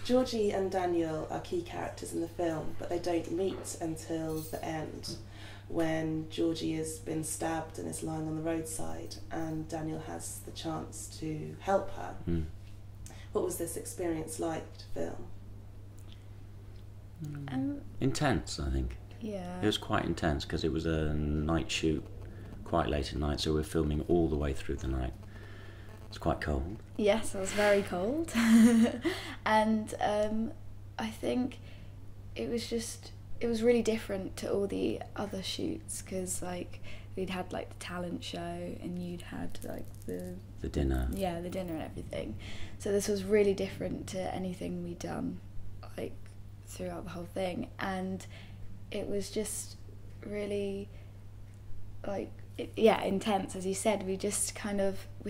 Georgie and Daniel are key characters in the film, but they don't meet until the end, when Georgie has been stabbed and is lying on the roadside, and Daniel has the chance to help her. What was this experience like to film? Intense, I think. Yeah. It was quite intense because it was a night shoot, quite late at night, so we were filming all the way through the night. It's quite cold. Yes, it was very cold. And I think it was really different to all the other shoots, because like we'd had like the talent show and you'd had like the dinner. Yeah, the dinner and everything. So this was really different to anything we'd done like throughout the whole thing, and it was just really like intense, as you said. We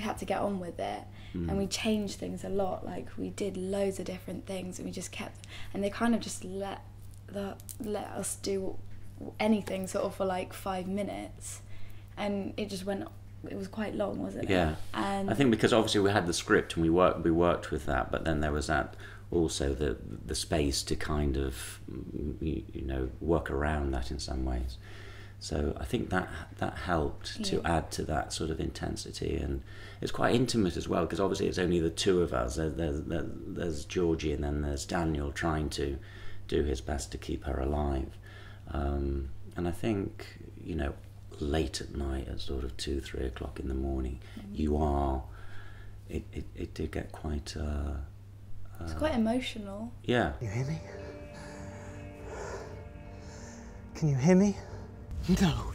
had to get on with it, and we changed things a lot. Like we did loads of different things, and we just kept, and they kind of just let us do anything sort of for like 5 minutes, and it was quite long, wasn't it? Yeah. And I think because obviously we had the script and we worked with that, but then there was that also the space to kind of work around that in some ways. So I think that helped to add to that sort of intensity, and it's quite intimate as well, because obviously it's only the two of us. There's Georgie, and then there's Daniel trying to do his best to keep her alive. And I think, late at night at sort of 2-3 o'clock in the morning, it did get quite... it's quite emotional. Yeah. You hear me? Can you hear me?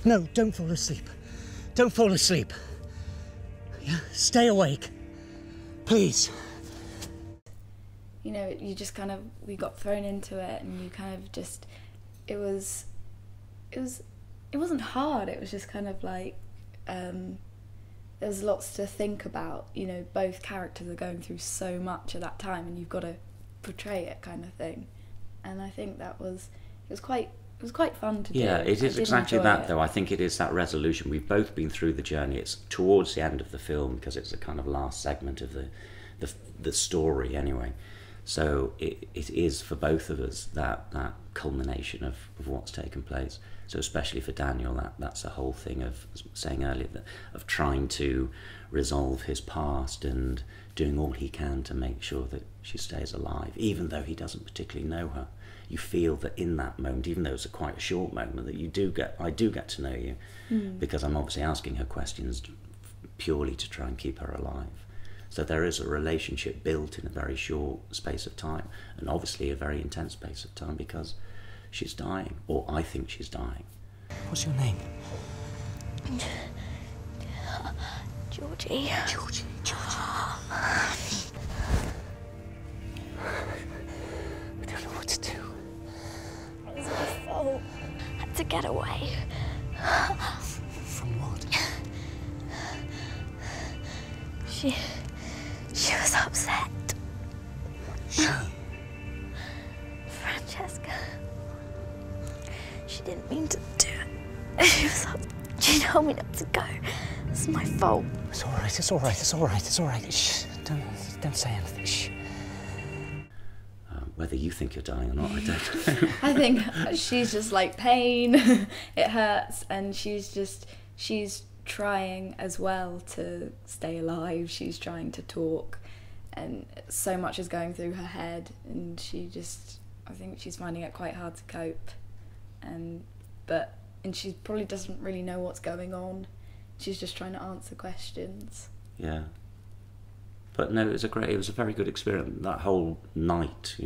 No, don't fall asleep. Don't fall asleep. Yeah, stay awake. Please. You just kind of, we got thrown into it, and you kind of just, it wasn't hard, it was just kind of like, there was lots to think about. Both characters are going through so much at that time, and you've got to portray it, kind of thing. And I think it was quite fun to do. Yeah, it is exactly that, though. I think it is that resolution. We've both been through the journey. It's towards the end of the film, because it's the kind of last segment of the story anyway. So it is for both of us that culmination of what's taken place. So especially for Daniel, that's the whole thing of saying earlier, of trying to resolve his past and doing all he can to make sure that she stays alive, even though he doesn't particularly know her. You feel that in that moment, even though it's quite a short moment, that I do get to know you, because I'm obviously asking her questions purely to try and keep her alive. So there is a relationship built in a very short space of time, and obviously a very intense space of time, because she's dying, or I think she's dying. What's your name? Georgie. Georgie. I don't know what to do. It was my fault. I had to get away. From what? She was upset. She? Francesca. She didn't mean to do it. She told me not to go. It's my fault. It's all right. Shh. Don't say anything. Shh. Whether you think you're dying or not, I don't know. I think she's just like pain. It hurts, and she's trying as well to stay alive. She's trying to talk, and so much is going through her head, and I think she's finding it quite hard to cope, and she probably doesn't really know what's going on. She's just trying to answer questions. Yeah. But no, it was a very good experience. That whole night,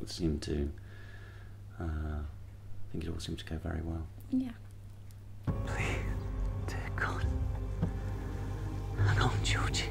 seemed to, I think it all seemed to go very well. Yeah. Please, dear God, hang on, Georgie.